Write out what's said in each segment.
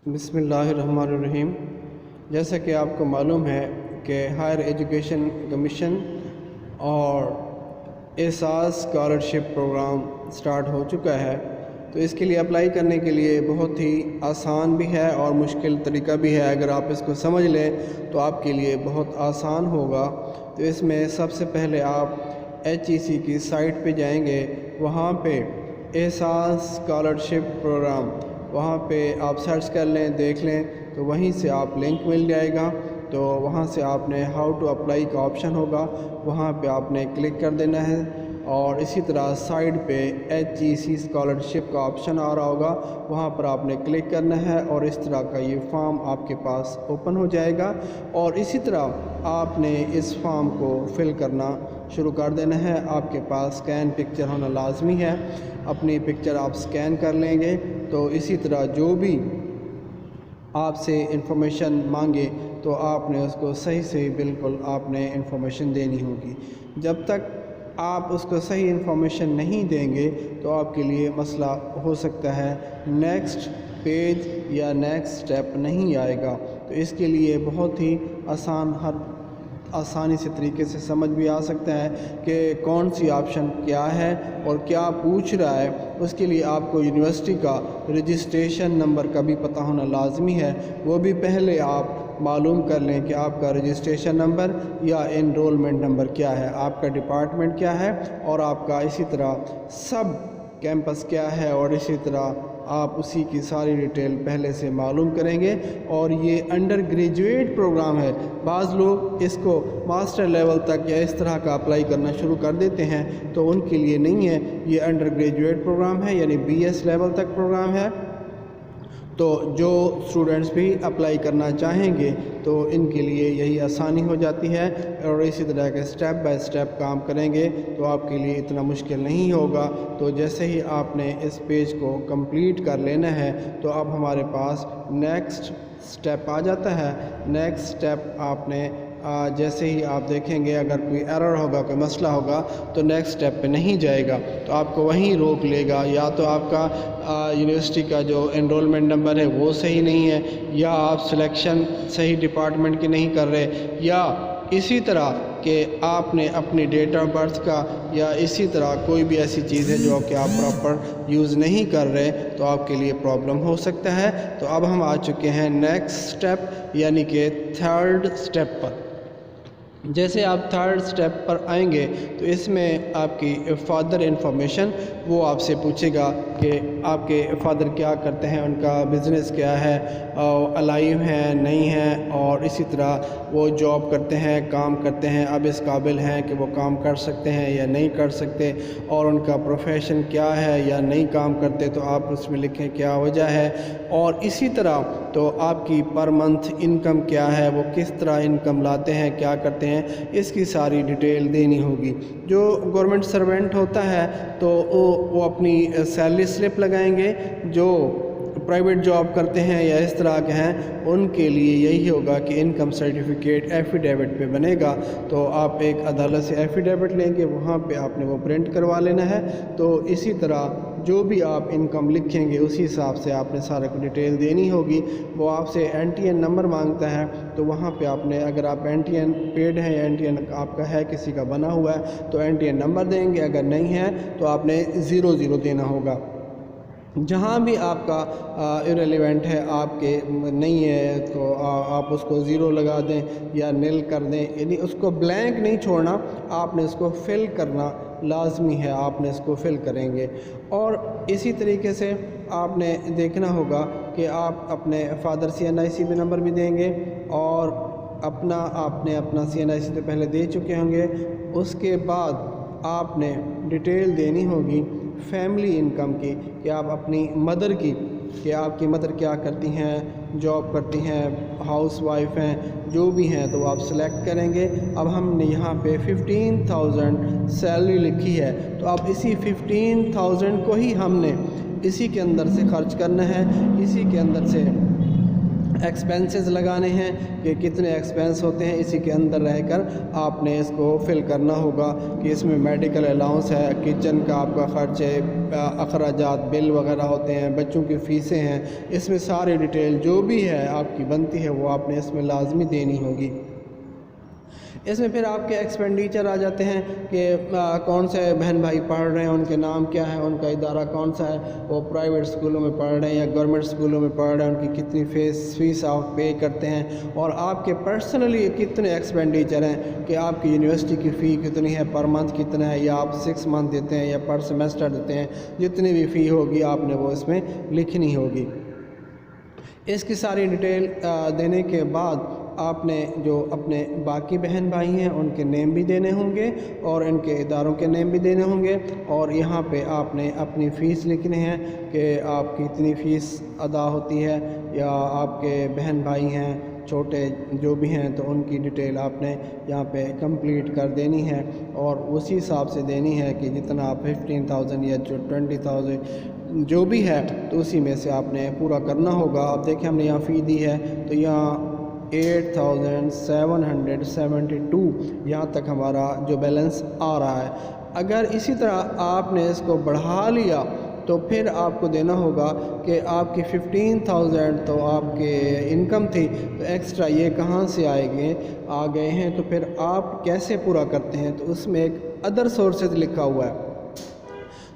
بسم اللہ الرحمن الرحیم۔ جیسا کہ آپ کو معلوم ہے کہ ہائر ایجوکیشن کمیشن اور احساس اسکالرشپ پروگرام سٹارٹ ہو چکا ہے، تو اس کے لیے اپلائی کرنے کے لیے بہت ہی آسان بھی ہے اور مشکل طریقہ بھی ہے۔ اگر آپ اس کو سمجھ لیں تو آپ کے لیے بہت آسان ہوگا۔ تو اس میں سب سے پہلے آپ HEC کی سائٹ پہ جائیں گے، وہاں پہ احساس اسکالرشپ پروگرام، وہاں پہ آپ سرچ کر لیں، دیکھ لیں، تو وہیں سے آپ لنک مل جائے گا۔ تو وہاں سے آپ نے ہاؤ ٹو اپلائی کا آپشن ہوگا، وہاں پہ آپ نے کلک کر دینا ہے، اور اسی طرح سائڈ پہ HEC اسکالرشپ کا آپشن آ رہا ہوگا، وہاں پر آپ نے کلک کرنا ہے، اور اس طرح کا یہ فارم آپ کے پاس اوپن ہو جائے گا۔ اور اسی طرح آپ نے اس فارم کو فل کرنا شروع کر دینا ہے۔ آپ کے پاس اسکین پکچر ہونا لازمی ہے، اپنی پکچر آپ اسکین کر لیں گے۔ تو اسی طرح جو بھی آپ سے انفارمیشن مانگے تو آپ نے اس کو صحیح بالکل آپ نے انفارمیشن دینی ہوگی۔ جب تک آپ اس کو صحیح انفارمیشن نہیں دیں گے تو آپ کے لیے مسئلہ ہو سکتا ہے، نیکسٹ پیج یا نیکسٹ سٹیپ نہیں آئے گا۔ تو اس کے لیے بہت ہی آسانی سے طریقے سے سمجھ بھی آ سکتا ہے کہ کون سی آپشن کیا ہے اور کیا پوچھ رہا ہے۔ اس کے لیے آپ کو یونیورسٹی کا رجسٹریشن نمبر کا بھی پتہ ہونا لازمی ہے، وہ بھی پہلے آپ معلوم کر لیں کہ آپ کا رجسٹریشن نمبر یا انرولمنٹ نمبر کیا ہے، آپ کا ڈپارٹمنٹ کیا ہے، اور آپ کا اسی طرح سب کیمپس کیا ہے، اور اسی طرح آپ اسی کی ساری ڈیٹیل پہلے سے معلوم کریں گے۔ اور یہ انڈر گریجویٹ پروگرام ہے، بعض لوگ اس کو ماسٹر لیول تک یا اس طرح کا اپلائی کرنا شروع کر دیتے ہیں، تو ان کے لیے نہیں ہے، یہ انڈر گریجویٹ پروگرام ہے، یعنی BS لیول تک پروگرام ہے۔ تو جو اسٹوڈنٹس بھی اپلائی کرنا چاہیں گے تو ان کے لیے یہی آسانی ہو جاتی ہے، اور اسی طرح کے سٹیپ بائی سٹیپ کام کریں گے تو آپ کے لیے اتنا مشکل نہیں ہوگا۔ تو جیسے ہی آپ نے اس پیج کو کمپلیٹ کر لینا ہے تو اب ہمارے پاس نیکسٹ سٹیپ آ جاتا ہے۔ نیکسٹ سٹیپ آپ نے جیسے ہی آپ دیکھیں گے اگر کوئی ایرر ہوگا، کوئی مسئلہ ہوگا تو نیکسٹ سٹیپ پہ نہیں جائے گا، تو آپ کو وہیں روک لے گا۔ یا تو آپ کا یونیورسٹی کا جو انرولمنٹ نمبر ہے وہ صحیح نہیں ہے، یا آپ سلیکشن صحیح ڈپارٹمنٹ کی نہیں کر رہے، یا اسی طرح کہ آپ نے اپنی ڈیٹ آف برتھ کا یا اسی طرح کوئی بھی ایسی چیز ہے جو کہ آپ پراپر یوز نہیں کر رہے، تو آپ کے لیے پرابلم ہو سکتا ہے۔ تو اب ہم آ چکے ہیں نیکسٹ سٹیپ یعنی کہ تھرڈ سٹیپ پر۔ جیسے آپ تھرڈ سٹیپ پر آئیں گے تو اس میں آپ کی فادر انفارمیشن وہ آپ سے پوچھے گا کہ آپ کے فادر کیا کرتے ہیں، ان کا بزنس کیا ہے، الائیو ہیں نہیں ہیں، اور اسی طرح وہ جاب کرتے ہیں، کام کرتے ہیں، اب اس قابل ہیں کہ وہ کام کر سکتے ہیں یا نہیں کر سکتے، اور ان کا پروفیشن کیا ہے یا نہیں کام کرتے، تو آپ اس میں لکھیں کیا وجہ ہے۔ اور اسی طرح تو آپ کی پر منتھ انکم کیا ہے، وہ کس طرح انکم لاتے ہیں، کیا کرتے ہیں، اس کی ساری ڈیٹیل دینی ہوگی۔ جو گورنمنٹ سرونٹ ہوتا ہے تو وہ اپنی سیلری سلپ لگائیں گے، جو پرائیویٹ جاب کرتے ہیں یا اس طرح کے ہیں ان کے لیے یہی ہوگا کہ انکم سرٹیفکیٹ ایفیڈیوٹ پہ بنے گا۔ تو آپ ایک عدالت سے ایفیڈیوٹ لیں گے، وہاں پہ آپ نے وہ پرنٹ کروا لینا ہے۔ تو اسی طرح جو بھی آپ انکم لکھیں گے اسی حساب سے آپ نے سارے کو ڈیٹیل دینی ہوگی۔ وہ آپ سے NTN نمبر مانگتا ہے، تو وہاں پہ آپ نے اگر آپ NTN پیڈ ہیں یا NTN آپ کا ہے، کسی کا بنا ہوا ہے تو NTN نمبر دیں گے، اگر نہیں ہے تو آپ نے 00 دینا ہوگا۔ جہاں بھی آپ کا irrelevant ہے، آپ کے نہیں ہے، تو آپ اس کو 0 لگا دیں یا نل کر دیں، یعنی اس کو بلینک نہیں چھوڑنا، آپ نے اس کو فل کرنا لازمی ہے، آپ نے اس کو فل کریں گے۔ اور اسی طریقے سے آپ نے دیکھنا ہوگا کہ آپ اپنے فادر CNIC بھی نمبر بھی دیں گے، اور آپ نے اپنا CNIC تو پہلے دے چکے ہوں گے۔ اس کے بعد آپ نے ڈیٹیل دینی ہوگی فیملی انکم کی، کہ آپ اپنی مدر کی، کہ آپ کی مدر کیا کرتی ہیں، جاب کرتی ہیں، ہاؤس وائف ہیں، جو بھی ہیں، تو آپ سلیکٹ کریں گے۔ اب ہم نے یہاں پہ 15,000 سیلری لکھی ہے، تو اب اسی 15,000 کو ہی ہم نے اسی کے اندر سے خرچ کرنا ہے، اسی کے اندر سے ایکسپینسز لگانے ہیں کہ کتنے ایکسپینس ہوتے ہیں، اسی کے اندر رہ کر آپ نے اس کو فل کرنا ہوگا کہ اس میں میڈیکل الاؤنس ہے، کچن کا آپ کا خرچ ہے، اخراجات بل وغیرہ ہوتے ہیں، بچوں کی فیسیں ہیں، اس میں ساری ڈیٹیل جو بھی ہے آپ کی بنتی ہے وہ آپ نے اس میں لازمی دینی ہوگی۔ اس میں پھر آپ کے ایکسپینڈیچر آ جاتے ہیں کہ کون سے بہن بھائی پڑھ رہے ہیں، ان کے نام کیا ہے، ان کا ادارہ کون سا ہے، وہ پرائیویٹ اسکولوں میں پڑھ رہے ہیں یا گورنمنٹ اسکولوں میں پڑھ رہے ہیں، ان کی کتنی فیس آپ پے کرتے ہیں، اور آپ کے پرسنلی کتنے ایکسپینڈیچر ہیں کہ آپ کی یونیورسٹی کی فی کتنی ہے، پر منتھ کتنا ہے، یا آپ 6 منتھ دیتے ہیں یا پر سیمیسٹر دیتے ہیں، جتنی بھی فی ہوگی آپ نے وہ اس میں لکھنی ہوگی۔ اس کی ساری ڈیٹیل دینے کے بعد آپ نے جو اپنے باقی بہن بھائی ہیں ان کے نیم بھی دینے ہوں گے اور ان کے اداروں کے نیم بھی دینے ہوں گے، اور یہاں پہ آپ نے اپنی فیس لکھنی ہے کہ آپ کی اتنی فیس ادا ہوتی ہے، یا آپ کے بہن بھائی ہیں چھوٹے جو بھی ہیں تو ان کی ڈیٹیل آپ نے یہاں پہ کمپلیٹ کر دینی ہے، اور اسی حساب سے دینی ہے کہ جتنا آپ 15,000 یا 20,000 جو بھی ہے تو اسی میں سے آپ نے پورا کرنا ہوگا۔ اب دیکھیں ہم نے یہاں فی دی ہے تو یہاں 8,772 یہاں تک ہمارا جو بیلنس آ رہا ہے۔ اگر اسی طرح آپ نے اس کو بڑھا لیا تو پھر آپ کو دینا ہوگا کہ آپ کی 15,000 تو آپ کے انکم تھی، تو ایکسٹرا یہ کہاں سے آ گئے ہیں، تو پھر آپ کیسے پورا کرتے ہیں، تو اس میں ایک ادر سورسز لکھا ہوا ہے۔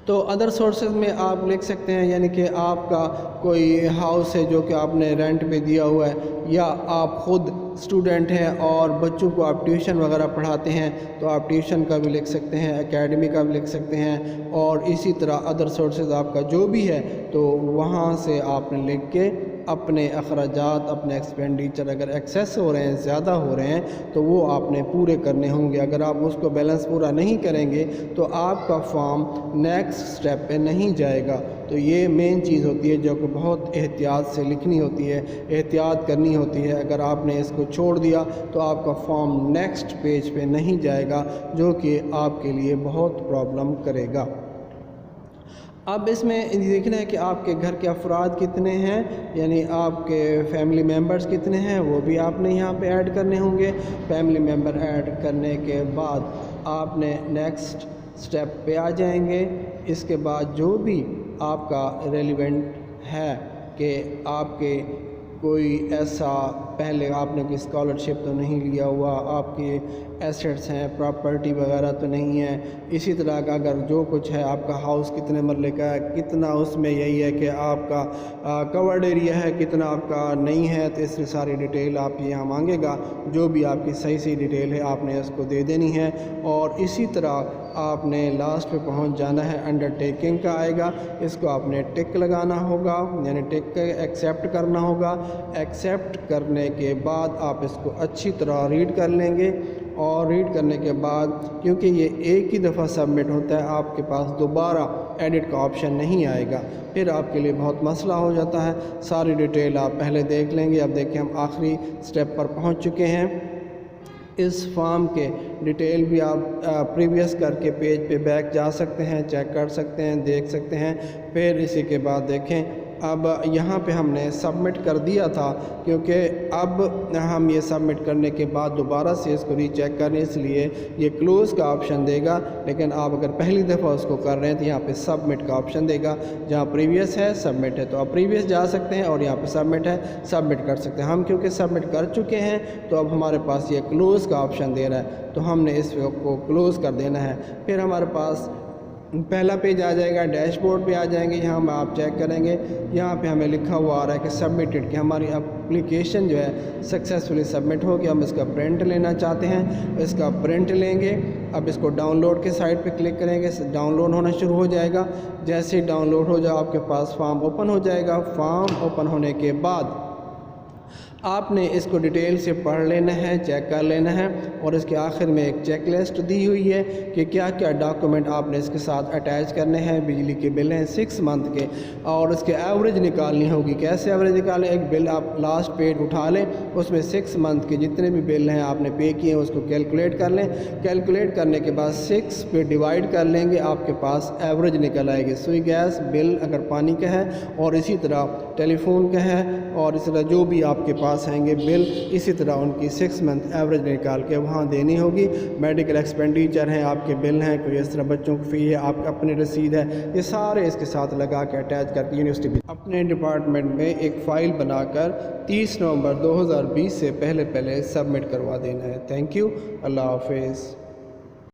تو ادر سورسز میں آپ لکھ سکتے ہیں یعنی کہ آپ کا کوئی ہاؤس ہے جو کہ آپ نے رینٹ پہ دیا ہوا ہے، یا آپ خود اسٹوڈنٹ ہیں اور بچوں کو آپ ٹیوشن وغیرہ پڑھاتے ہیں تو آپ ٹیوشن کا بھی لکھ سکتے ہیں، اکیڈمی کا بھی لکھ سکتے ہیں، اور اسی طرح ادر سورسز آپ کا جو بھی ہے تو وہاں سے آپ نے لکھ کے اپنے اخراجات، اپنے ایکسپینڈیچر اگر ایکسیس ہو رہے ہیں، زیادہ ہو رہے ہیں تو وہ آپ نے پورے کرنے ہوں گے۔ اگر آپ اس کو بیلنس پورا نہیں کریں گے تو آپ کا فارم نیکسٹ سٹیپ پہ نہیں جائے گا۔ تو یہ مین چیز ہوتی ہے جو کہ بہت احتیاط سے لکھنی ہوتی ہے، احتیاط کرنی ہوتی ہے۔ اگر آپ نے اس کو چھوڑ دیا تو آپ کا فارم نیکسٹ پیج پہ نہیں جائے گا، جو کہ آپ کے لیے بہت پرابلم کرے گا۔ اب اس میں دیکھنا ہے کہ آپ کے گھر کے افراد کتنے ہیں، یعنی آپ کے فیملی ممبرز کتنے ہیں، وہ بھی آپ نے یہاں پہ ایڈ کرنے ہوں گے۔ فیملی ممبر ایڈ کرنے کے بعد آپ نے نیکسٹ سٹیپ پہ آ جائیں گے۔ اس کے بعد جو بھی آپ کا ریلیونٹ ہے کہ آپ کے کوئی ایسا پہلے آپ نے کوئی اسکالرشپ تو نہیں لیا ہوا، آپ کے ایسٹس ہیں، پراپرٹی وغیرہ تو نہیں ہے، اسی طرح کا اگر جو کچھ ہے، آپ کا ہاؤس کتنے مرلے کا ہے، کتنا اس میں یہی ہے کہ آپ کا کورڈ ایریا ہے، کتنا آپ کا نہیں ہے، تو اس کی ساری ڈیٹیل آپ یہاں مانگے گا۔ جو بھی آپ کی صحیح ڈیٹیل ہے آپ نے اس کو دے دینی ہے، اور اسی طرح آپ نے لاسٹ پہ پہنچ جانا ہے، انڈر ٹیکنگ کا آئے گا، اس کو آپ نے ٹک لگانا ہوگا، یعنی ٹک ایکسیپٹ کرنا ہوگا۔ ایکسیپٹ کرنے کے بعد آپ اس کو اچھی طرح ریڈ کر لیں گے، اور ریڈ کرنے کے بعد کیونکہ یہ ایک ہی دفعہ سبمٹ ہوتا ہے، آپ کے پاس دوبارہ ایڈٹ کا آپشن نہیں آئے گا، پھر آپ کے لیے بہت مسئلہ ہو جاتا ہے۔ ساری ڈیٹیل آپ پہلے دیکھ لیں گے۔ اب دیکھیں ہم آخری سٹیپ پر پہنچ چکے ہیں۔ اس فارم کے ڈیٹیل بھی آپ پریویس کر کے پیج پہ بیک جا سکتے ہیں، چیک کر سکتے ہیں، دیکھ سکتے ہیں۔ پھر اسی کے بعد دیکھیں اب یہاں پہ ہم نے سبمٹ کر دیا تھا، کیونکہ اب ہم یہ سبمٹ کرنے کے بعد دوبارہ سے اس کو ری چیک کریں، اس لیے یہ کلوز کا آپشن دے گا۔ لیکن آپ اگر پہلی دفعہ اس کو کر رہے ہیں تو یہاں پہ سبمٹ کا آپشن دے گا، جہاں پریویس ہے سبمٹ ہے تو آپ پریویس جا سکتے ہیں، اور یہاں پہ سبمٹ ہے سبمٹ کر سکتے ہیں۔ ہم کیونکہ سبمٹ کر چکے ہیں تو اب ہمارے پاس یہ کلوز کا آپشن دے رہا ہے، تو ہم نے اس کو کلوز کر دینا ہے۔ پھر ہمارے پاس پہلا پیج آ جائے گا، ڈیش بورڈ پہ آ جائیں گے، یہاں آپ چیک کریں گے، یہاں پہ ہمیں لکھا ہوا آ رہا ہے کہ سبمٹڈ، کہ ہماری اپلیکیشن جو ہے سکسیسفلی سبمٹ ہو گیا۔ ہم اس کا پرنٹ لینا چاہتے ہیں، اس کا پرنٹ لیں گے۔ اب اس کو ڈاؤن لوڈ کے سائٹ پہ کلک کریں گے، ڈاؤن لوڈ ہونا شروع ہو جائے گا۔ جیسے ہی ڈاؤن لوڈ ہو جائے آپ کے پاس فارم اوپن ہو جائے گا۔ فارم اوپن ہونے کے بعد آپ نے اس کو ڈیٹیل سے پڑھ لینا ہے، چیک کر لینا ہے، اور اس کے آخر میں ایک چیک لسٹ دی ہوئی ہے کہ کیا کیا ڈاکومنٹ آپ نے اس کے ساتھ اٹیچ کرنے ہیں۔ بجلی کے بل ہیں 6 منتھ کے، اور اس کے ایوریج نکالنی ہوگی۔ کیسے ایوریج نکالیں؟ ایک بل آپ لاسٹ پیج اٹھا لیں، اس میں 6 منتھ کے جتنے بھی بل ہیں آپ نے پے کیے ہیں اس کو کیلکولیٹ کر لیں۔ کیلکولیٹ کرنے کے بعد 6 پہ ڈیوائڈ کر لیں گے، آپ کے پاس ایوریج نکل آئے گی۔ سوئی گیس بل اگر پانی کا ہے، اور اسی طرح ٹیلی فون کا ہے، اور اس طرح جو بھی آپ کے پاس آئیں گے بل، اسی طرح ان کی 6 منتھ ایوریج نکال کے وہاں دینی ہوگی۔ میڈیکل ایکسپینڈیچر ہیں، آپ کے بل ہیں، کوئی اس طرح بچوں کی فی ہے، آپ کا اپنی رسید ہے، یہ سارے اس کے ساتھ لگا کے اٹیچ کر کے یونیورسٹی اپنے ڈپارٹمنٹ میں ایک فائل بنا کر 30 نومبر 2020 سے پہلے سبمٹ کروا دینا ہے۔ تھینک یو، اللہ حافظ۔